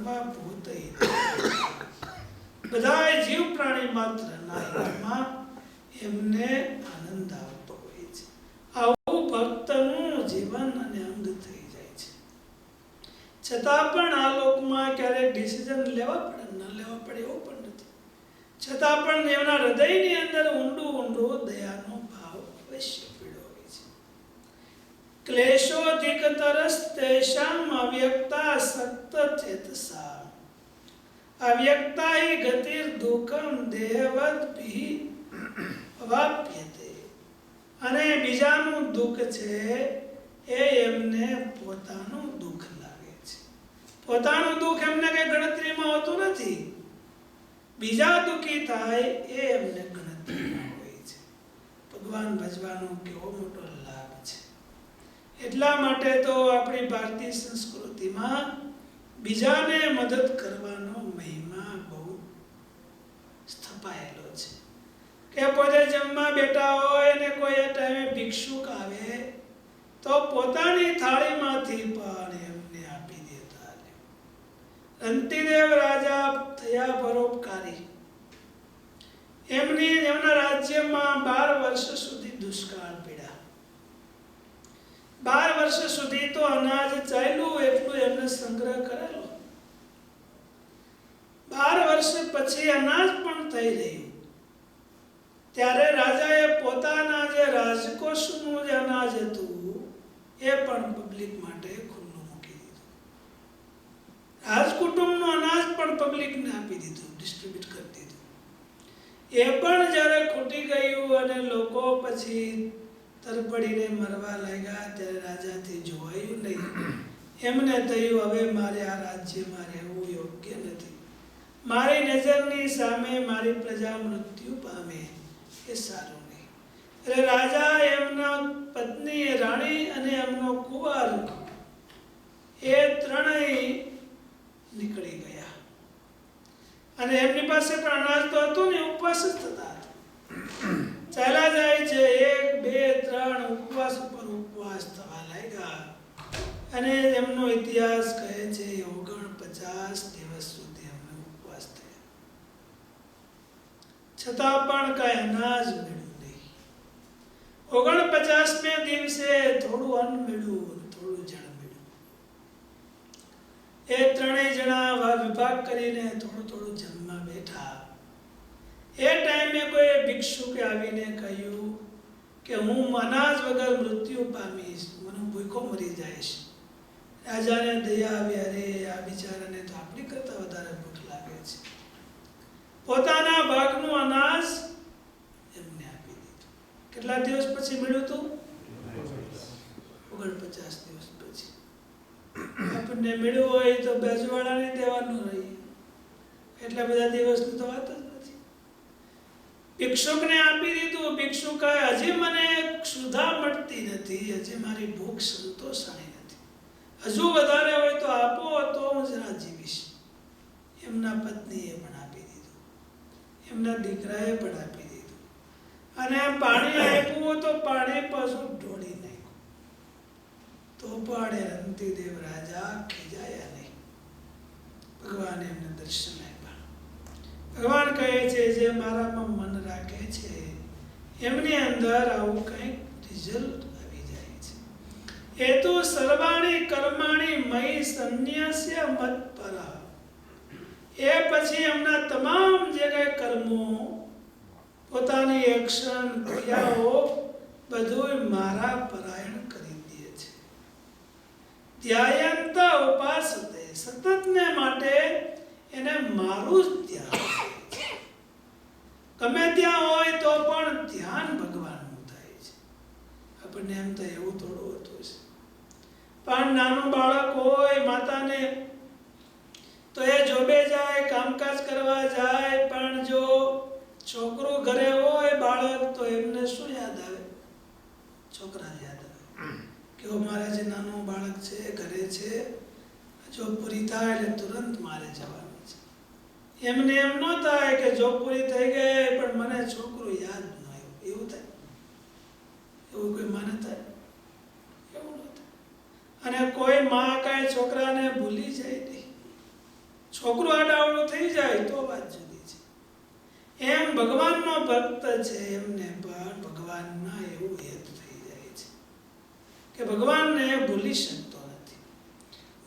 સર્વભૂત બધા જીવ પ્રાણી માત્રના એમને આનંદ આવતો હોય છે. આવું ભક્તનું જીવન અને અંગ થઈ જાય છે. છતાં પણ આ લોકમાં ક્યારેક ડિસિઝન લેવા પડે ન લેવા પડે એવું પણ નથી. છતાં પણ એમના હૃદયની અંદર ઊંડો દયાનો ભાવ અવશ્ય પીડો હોય છે. ક્લેશોધિકતરસ તેષામ અવ્યક્તા સક્ત ચેતસા અવ્યક્તા હિ ગતિર દુઃખમ દેહવદ ભી વાપ્યતે. અને બીજાનું દુઃખ છે એ એમને પોતાનું દુઃખ લાગે છે. પોતાનું દુઃખ એમને કઈ ગણતરીમાં હોતું નથી. બીજા દુઃખી થાય એ એમને ગણતરીમાં હોય છે. ભગવાન ભજવાનો કેવો મોટો લાભ છે. એટલા માટે તો આપણી ભારતીય સંસ્કૃતિમાં બીજાને મદદ કરવાનો મહિમા બહુ સ્થપાયેલો છે. કે પોતે જમવા બેઠા હોય અને કોઈ ટાઈમે ભિક્ષુક આવે તો પોતાની થાળીમાંથી પણ એમને આપી દેતા. અંતિદેવ રાજા થયા પરોપકારી. એમના રાજ્યમાં 12 વર્ષ સુધી દુષ્કાળ પીડા. 12 વર્ષ સુધી તો અનાજ ચાલ્યું એટલું એમને સંગ્રહ કરેલો. 12 વર્ષ પછી અનાજ પણ થઈ રહ્યું. ત્યારે રાજાએ પોતાના જે રાજકોષનું જે અનાજ હતું એ પણ પબ્લિક માટે ખુલ્લું મૂકી દીધું. રાજકુટુંબનું અનાજ પણ પબ્લિકને આપી દીધું, ડિસ્ટ્રીબ્યુટ કરી દીધું. એ પણ જ્યારે ખૂટી ગયું અને લોકો પછી તરપડીને મરવા લાગ્યા ત્યારે રાજાથી જોવાયું નહીં. એમને થયું હવે મારે આ રાજ્યમાં રહેવું યોગ્ય નથી. મારી નજરની સામે મારી પ્રજા મૃત્યુ પામે એ સારું નહીં. એટલે રાજા, એમના પત્ની રાણી અને એમનો કુંવર એ ત્રણેય નીકળી ગયા. અને એમની પાસે પણ અનાજ તો હતું ને, ઉપવાસ જ થતા હતા. ચાલ્યા જાય છે. 1, 2, 3 ઉપવાસ ઉપર ઉપવાસ થવા લાગ્યા. અને એમનો ઇતિહાસ કહે છે 49 દિવસ સુધી એમને ઉપવાસ થયા. છતાં પણ કઈ અનાજ મળ્યું નહીં. 49મે દિવસે થોડું અન્ન મળ્યું, થોડું જળ મળ્યું. એ ત્રણેય જણા વિભાગ કરીને થોડું જમવા બેઠા. એ ટાઈમે કોઈ ભિક્ષુકે આવીને કહ્યું કે હું અનાજ વગર મૃત્યુ પામીશ, મને ભૂખો મરી જઈશ. રાજાને દયા આવી, અરે આ બિચારાને તો આપણી કરતા વધારે ભૂખ લાગે છે. પોતાના ભાગનું અનાજ એમને આપી દીધું. કેટલા દિવસ પછી મળ્યું હતું? 49 દિવસ પછી. આપણને મળ્યું હોય તો બાજુવાળાને દેવાનું રહી. એટલા બધા દિવસની તો વાત જ નથી. ભિક્ષુકને આપી દીધું. ભિક્ષુક કહે હજી મને ક્ષુધા મળતી નથી, હજી મારી ભૂખ સંતોષાણી નથી, હજુ વધારે હોય તો આપો તો હું જરા જીવીશ. એમના પત્નીએ પણ આપી દીધું, એમના દીકરાએ પણ આપી દીધું. અને પાણી આપ્યું તો પાણી પાછું ઢોળી નાખ્યું. તો પણ અંતિદેવ રાજા ખીજાયા નહીં. ભગવાને એમને દર્શન આપ્યા. ભગવાન કહે છે જે મારામાં મન રાખે છે એમની અંદર આવું કંઈક રિઝલ્ટ આવી જાય છે. એ તો સર્વાણી કર્માણી મયી સંન્યાસ્ય મત્પર. એ પછી એમના તમામ જે કઈ કર્મો, પોતાની એક્શન, ક્રિયાઓ બધું મારા પરાયણ કરી દે છે. ધ્યાયંત ઉપાસતે. સતતને માટે એને મારું જ ધ્યાન. ગમે ત્યાં હોય તો પણ ધ્યાન ભગવાનનું થાય છે. આપણને એમ તો એવું થોડું હતું છે. પણ નાનું બાળક હોય, માતાને તો એ જોબે જાય, કામકાજ કરવા જાય, પણ જો છોકરું ઘરે હોય, બાળક, તો એમને શું યાદ આવે? છોકરા યાદ આવે કે મારા જે નાનું બાળક છે ઘરે છે, જો પૂરી થાય એટલે તુરંત મારે જવાનું છે. એમને એમ ન થાય કે જો પૂરી થઈ ગઈ પણ મને છોકરું યાદ ન આવ્યું. એવું થાય? એવું કોઈ માને થાય? એવું ન થાય. અને કોઈ માં કાંઈ છોકરાને ભૂલી જાય નહીં. છોકરું આડાવડું થઈ જાય તો વાત જુદી છે. એમ ભગવાનનો ભક્ત છે એમને પણ ભગવાનના એવું હેત થઈ જાય છે કે ભગવાનને ભૂલી શકતો નથી.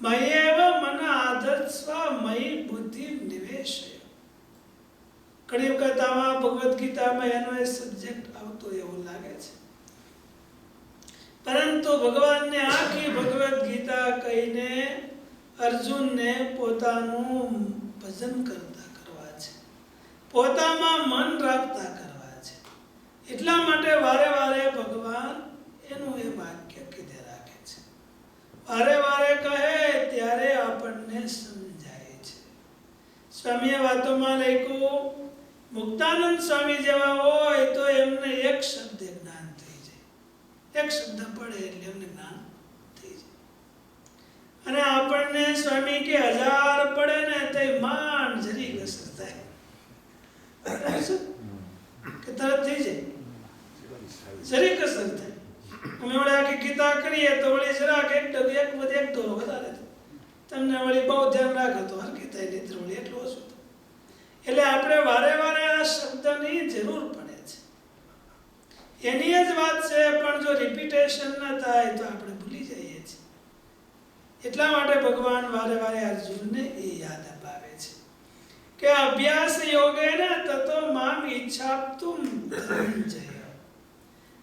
મય્યેવ મન આધત્સ્વ મયી બુદ્ધિ નિવેશય. ઘણી વખત આમાં ભગવદ્ ગીતામાં એનો એ સબ્જેક્ટ આવતો એવું લાગે છે, પરંતુ ભગવાનને આખી ભગવદ્ ગીતા કહીને અર્જુનને પોતાનું ભજન કરતા કરવા છે, પોતામાં મન રાખતા કરવા છે. એટલા માટે વારે વારે ભગવાન એનું એ વાક્ય કીધે રાખે છે. વારે વારે કહે ત્યારે આપણને સમજાય છે. સ્વામીએ વાતોમાં લખ્યું, મુક્તાનંદ સ્વામી જેવા હોય તો એમને એક શબ્દ જ્ઞાન થઈ જાય. એક શબ્દ પડે એટલે એમને જ્ઞાન થઈ જાય. અને આપણને સ્વામી કે 1000 પડે ને તે માંડ જરી અસર થાય કે તરત થઈ જાય, જરી અસર થાય. અમે વળી આખી ગીતા કરીએ તો વળી જરાક એક ડોરો વધારે થાય. તમને વળી બહુ ધ્યાન રાખો તો હરકી થાય, નહીં વળી એટલું ઓછું થાય. એટલે આપણે વારે વારે આ શબ્દની જરૂર પડે છે. એની જ વાત છે, પણ જો રિપીટેશન ન થાય તો આપણે ભૂલી જઈએ છીએ. એટલા માટે ભગવાન વારે વારે અર્જુનને એ યાદ અપાવે છે કે અભ્યાસ યોગેન તતો મામ ઈચ્છાપ્તુમ ધનંજય.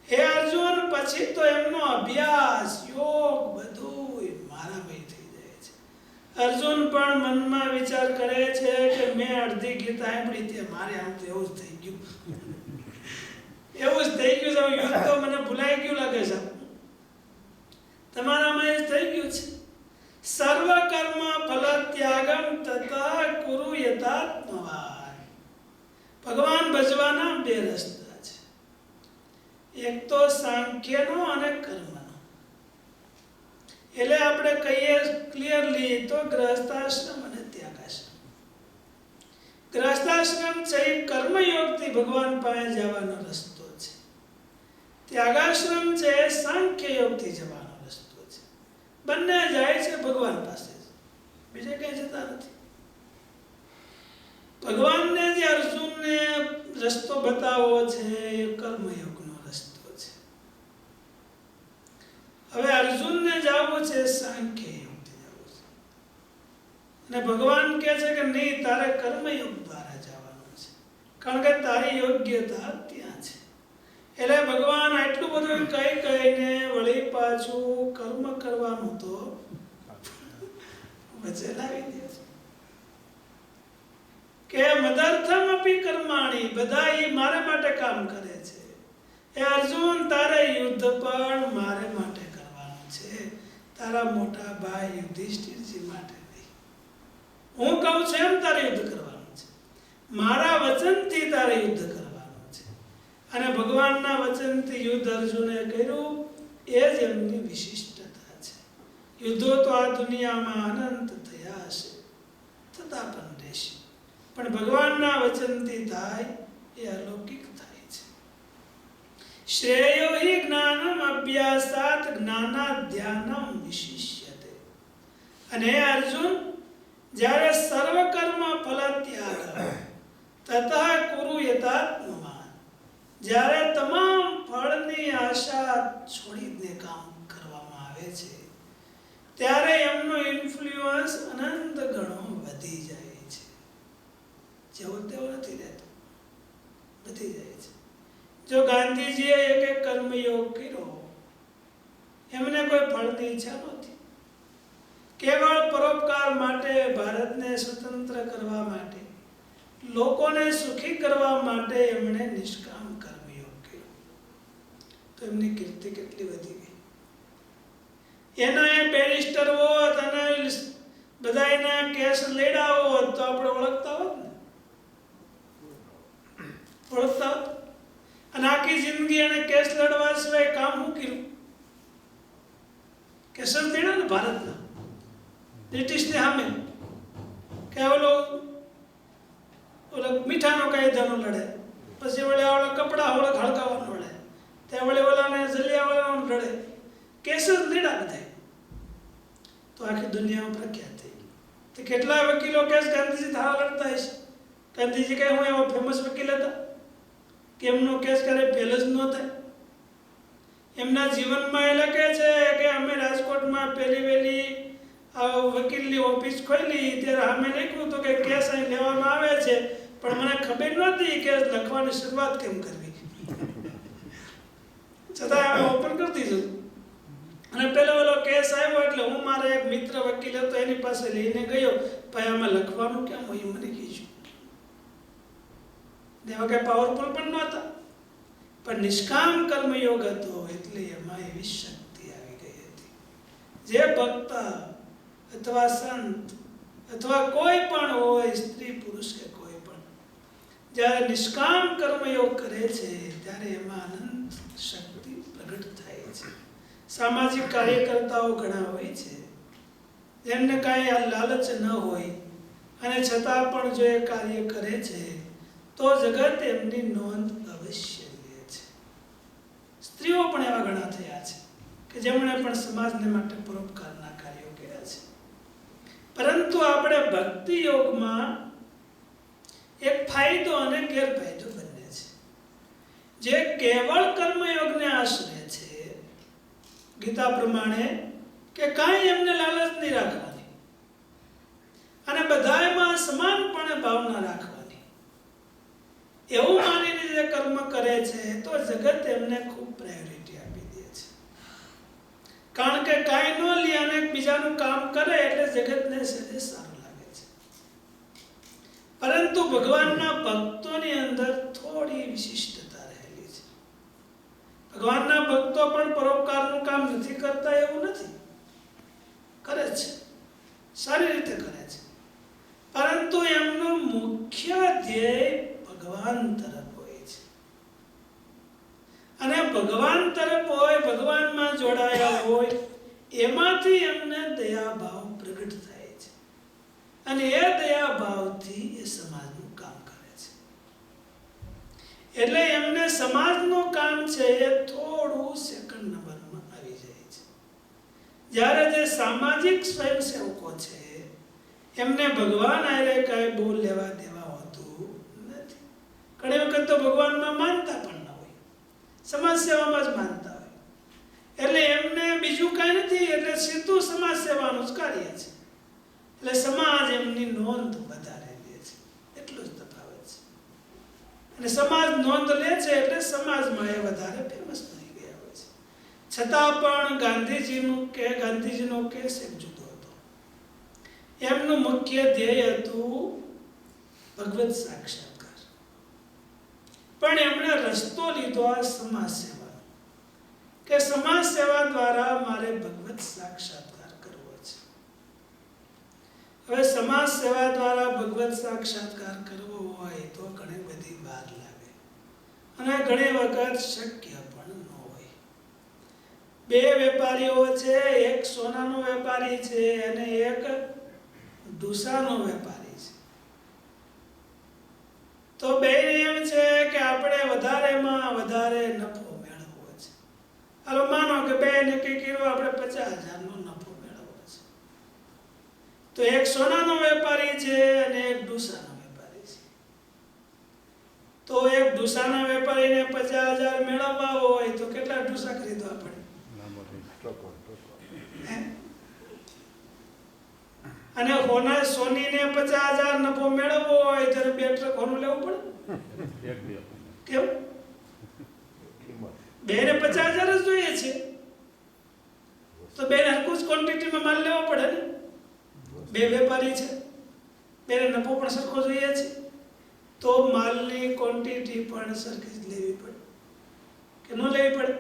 હે અર્જુન, પછી તો એમનો અભ્યાસ યોગ બધું મારામય થઈ જાય છે. અર્જુન પણ મનમાં વિચાર કરે છે કે મેં અડધી ગીતા સાંભળી તે મારે આમ તો એવું જ થઈ ગયું, એવું જ થઈ ગયું છે. યુદ્ધ તો મને ભૂલાઈ ગયું લાગે છે, તમારામાં એ થઈ ગયું છે. સર્વ કર્મ ફલ ત્યાગમ તથા કુરુ યથાત્મવાન. ભગવાન ભજવાના બે રસ્તા છે, એક તો સાંખ્યનો અને કર્મનો. એટલે આપણે કહીએ ક્લિયરલી તો ગ્રહસ્થાશ્રમ અને ત્યાગાશ્રમ. ગ્રહસ્થાશ્રમ છે એ કર્મયોગથી ભગવાન પાસે જવાનો રસ્તો છે. ત્યાગાશ્રમ છે એ સાંખ્ય યોગથી જવાનો રસ્તો છે. બંને જાય છે ભગવાન પાસે, બીજે ક્યાંય જતા નથી. ભગવાનને જે અર્જુનને રસ્તો બતાવવો છે એ કર્મયોગનો રસ્તો છે. હવે અર્જુનને જવું છે સાંખ્ય યોગથી જવું છે, અને ભગવાન કહે છે કે નહીં, તારે કર્મયોગ દ્વારા જવાનું છે, કારણ કે તારી યોગ્યતા ત્યાં છે. એટલે ભગવાન આટલું બધું કહીને વળી પાછું કર્મ કરવાનું તો વચ્ચે લાવી દે છે કે મદર્થમ અપી કર્માણી. બધા એ મારે માટે કામ કરે છે. એ અર્જુન, તારે યુદ્ધ પણ મારે માટે કરવાનું છે, તારા મોટા ભાઈ યુધિષ્ઠિરજી માટે નહીં. હું કહું છું એમ તારે યુદ્ધ કરવાનું છે, મારા વચનથી તારે યુદ્ધ કરવાનું છે. અને ભગવાનના વચનથી યુદ્ધ અર્જુને કર્યું, એ જ એમની વિશિષ્ટતા છે. યુદ્ધો તો આ દુનિયામાં અનંત થયા છે, થતા પણ રહેશે, પણ ભગવાનના વચનથી થાય એ અલૌકિક થાય છે. શ્રેયો હિ જ્ઞાનમ અભ્યાસાત જ્ઞાનાધ્યાનમ વિશિષ્યતે. અને અર્જુન, જ્યારે સર્વ કર્મ ફલ ત્યાગ તથા કુરુ યથાત્મવાન, જ્યારે તમામ ફળની આશા છોડીને કામ કરવામાં આવે છે, ત્યારે એમનો ઇન્ફ્લુઅન્સ અનંત ગણો વધી જાય છે. જેવો તેવો નથી રહેતો, વધી જાય છે. જો ગાંધીજીએ એક કર્મયોગ કર્યો, એમને કોઈ ફળની ઈચ્છા નહોતી. કેવળ પરોપકાર માટે, ભારતને સ્વતંત્ર કરવા માટે, લોકોને સુખી કરવા માટે એમણે નિષ્કામ કર્મયોગ કર્યો. તો એમની કીર્તિ કેટલી વધી ગઈ. એના એ બેરિસ્ટર હોત અને બધા એના કેસ લેડા હોત તો આપણે ઓળખતા હોત ને, ઓળખતા હોત. અને આખી જિંદગી એને કેસ લડવા સિવાય કામ શું કર્યું? કેસ લેડા ને ભારતના બ્રિટિશને સામે કે ઓલો મીઠાનો કાયદાનો લડે, પછી વળે ઓલા કપડા ઓળખ હળકાવાનો લડે, ત્યાં વળે ઓલાને જલિયાવાલાનો લડે. કેસ જ લેડા બધાય તો આખી દુનિયામાં પ્રખ્યાત થઈ ગઈ. તો કેટલા વકીલો કેસ ગાંધીજી ધારા લડતા હશે? ગાંધીજી કઈ હું એવા ફેમસ વકીલ હતા કે એમનો કેસ ક્યારે ફેલ જ ન થાય? એમના જીવનમાં એ લખે છે કે અમે રાજકોટમાં પહેલી વહેલી વકીલની ઓફિસ ખોલી ત્યારે અમે લખ્યું હતું કે કેસ અહીં લેવામાં આવે છે, પણ મને ખબર નહોતી કે લખવાની શરૂઆત કેમ કરવી, છતાં ઓપન કરી દીધું. અને પેલો કેસ આવ્યો એટલે હું મારા એક મિત્ર વકીલ હતો એની પાસે લઈને ગયો, ભાઈ આમાં લખવાનું કેમ હોય મને કહીશું. એવા કઈ પાવરફુલ પણ નહોતા, પણ નિષ્કામ કર્મયોગ હતો એટલે એમાં એવી શક્તિ આવી ગઈ હતી. જે ભક્ત અથવા સંત અથવા કોઈ પણ હોય, સ્ત્રી પુરુષ કે કોઈ પણ, જ્યારે નિષ્કામ કર્મયોગ કરે છે ત્યારે એમાં અનંત શક્તિ પ્રગટ થાય છે. સામાજિક કાર્યકર્તાઓ ઘણા હોય છે જેમને કાંઈ આ લાલચ ન હોય અને છતાં પણ જો એ કાર્ય કરે છે તો જગત એમની નોંધ અવશ્ય લે છે. સ્ત્રીઓ પણ એવા ઘણા થયા છે કે જેમણે પણ સમાજને માટે પરોપકારના કાર્યો કર્યા છે. પરંતુ આપણે ભક્તિ યોગમાં એક ફાયદો અને ગેરફાયદો બંને છે. જે કેવળ કર્મયોગને આશરે છે, ગીતા પ્રમાણે કે કાંઈ એમને લાલચ નહીં રાખવાની અને બધામાં સમાનપણે ભાવના રાખવાની, એવું માનીને જે કર્મ કરે છે તો જગત એમને ખૂબ પ્રાયોરિટી આપી દે છે. કારણ કે કાંઈ ન લે અને બીજાનું કામ કરે એટલે જગતને સહેજ સારું લાગે છે. પરંતુ ભગવાનના ભક્તોની અંદર થોડી વિશિષ્ટતા રહેલી છે. ભગવાનના ભક્તો પણ પરોપકારનું કામ નથી કરતા એવું નથી, કરે છે, સારી રીતે કરે છે, પરંતુ એમનું મુખ્ય ધ્યેય ભગવાન તરફ હોય છે. અને ભગવાન તરફ હોય, ભગવાનમાં જોડાયા હોય, એમાંથી એમને દયાભાવ પ્રગટ થાય છે અને એ દયાભાવથી એ સમાજનું કામ કરે છે. એટલે એમને સમાજનું કામ છે એ થોડું સેકન્ડ નંબરમાં આવી જાય છે. જ્યારે જે સામાજિક સ્વયંસેવકો છે એમને ભગવાન આરે કાંઈ બહુ લેવા દેવા હોતું નથી. ઘણી વખત તો ભગવાનમાં માનતા પણ ન હોય, સમાજ સેવામાં જ માનતા હોય, એટલે એમને બીજું કાંઈ નથી, એટલે સીધું સમાજ સેવાનું જ કાર્ય છે. એટલે સમાજ એમની નોંધ વધારે લે છે, એટલો જ તફાવત છે. અને સમાજ નોંધ લે છે એટલે સમાજમાં એ વધારે ફેમસ થઈ ગયા હોય છે. છતાં પણ ગાંધીજીનો કેસ એક જુદો હતો. એમનું મુખ્ય ધ્યેય હતું ભગવત સાક્ષાત્કાર, પણ એમણે રસ્તો લીધો આ સમાજ સેવાનો, કે સમાજ સેવા દ્વારા મારે ભગવત સાક્ષાત્કાર કરવો છે. હવે સમાજ સેવા દ્વારા ભગવત સાક્ષાત્કાર કરવો હોય તો ઘણી બધી વાર લાગે અને ઘણી વખત શક્ય પણ ન હોય. બે વેપારીઓ છે, એક સોનાનો વેપારી છે અને એક ઢૂસાનો વેપારી છે. તો બેને એમ છે કે આપણે વધારેમાં વધારે નફો મેળવવો છે. હાલો માનો કે બે નક્કી કર્યું આપણે 50,000નો નફો મેળવવો છે. તો એક સોનાનો વેપારી છે અને એક ઢૂસાનો વેપારી છે. તો એક ઢૂસાના વેપારીને 50,000 મેળવવા હોય તો કેટલા ઢૂસા ખરીદવા પડે? અને સોનીને 50,000 નફો મેળવવો હોય ત્યારે 2 ટ્રક હોનું લેવું પડે. કેમ? બેને 50,000 જ જોઈએ છે તો બેને હરકું જ ક્વોન્ટિટીમાં માલ લેવો પડે ને. બે વેપારી છે, બેને નફો પણ સરખો જોઈએ છે, તો માલની ક્વોન્ટિટી પણ સરખી જ લેવી પડે કે ન લેવી પડે?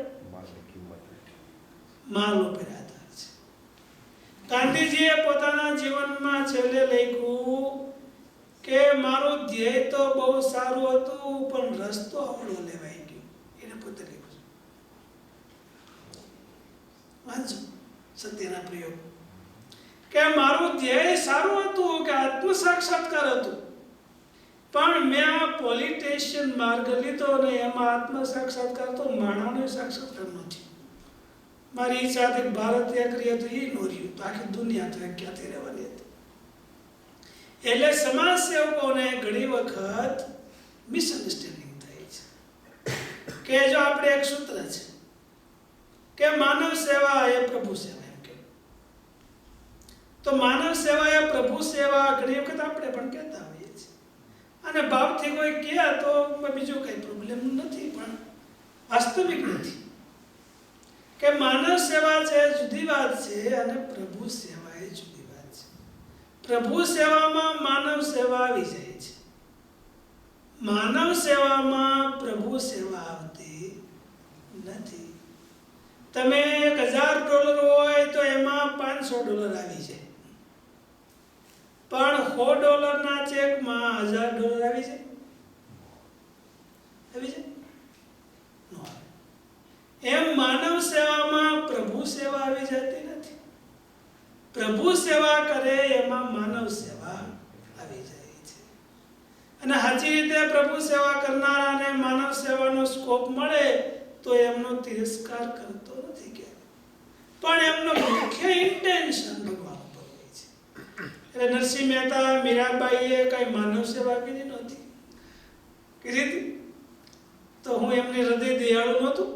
માલ ઉપર આધાર છે. ગાંધીજીએ પોતાના જીવનમાં છેલ્લે લખ્યું કે મારું ધ્યેય તો બહુ સારું હતું પણ રસ્તો અવળો લેવાઈ ગયો. એને પોતે લખ્યું. વાંચો સત્યના પ્રયોગ કે મારું ધ્યેય સારું હતું કે આત્મ સાક્ષાત્કાર હતું, પણ મેં આ પોલિટિશિયન માર્ગ લીધો ને એમાં આત્મ સાક્ષાત્કાર તો માણસનો સાક્ષાત્કાર નથી. મારી ઈચ્છા હતી ભારત એક રહી હતું, એ નો રહ્યું તો આખી દુનિયા તો ક્યાંથી રહેવાની હતી. એટલે સમાજ સેવકોને ઘણી વખત મિસઅન્ડરસ્ટેન્ડિંગ થાય છે કે જો આપણે એક સૂત્ર છે કે માનવ સેવા એ પ્રભુ સેવા એમ કે, તો માનવ સેવા એ પ્રભુ સેવા ઘણી વખત આપણે પણ કહેતા હોઈએ છીએ અને ભાવથી કોઈ કહે તો બીજું કઈ પ્રોબ્લેમ નથી, પણ વાસ્તવિક નથી કે માનવ સેવા છે જુદી વાત છે અને પ્રભુ સેવા એ જુદી વાત છે. પ્રભુ સેવામાં માનવ સેવા આવી જાય છે, માનવ સેવામાં પ્રભુ સેવા આવતી નથી. તમે $1000 હોય તો એમાં $500 આવી જાય, પણ $100 ના ચેકમાં $1000 આવી જાય? આવી જાય? નો આવે. એમ માનવ સેવામાં પ્રભુ સેવા આવી જતી નથી. પ્રભુ સેવા કરે એમાં માનવ સેવા આવી જાય છે. અને સાચી રીતે પ્રભુ સેવા કરનારાને માનવ સેવાનો સ્કોપ મળે તો એમનો તિરસ્કાર કરતો નથી કે, પણ એમનો મુખ્ય ઇન્ટેન્શન ભગવાન ઉપર હોય છે. એટલે નરસિંહ મહેતા મીરાબાઈએ કઈ માનવ સેવા કીધી નહોતી, કીધી તો હું એમને હૃદય દયાળુ નહોતું?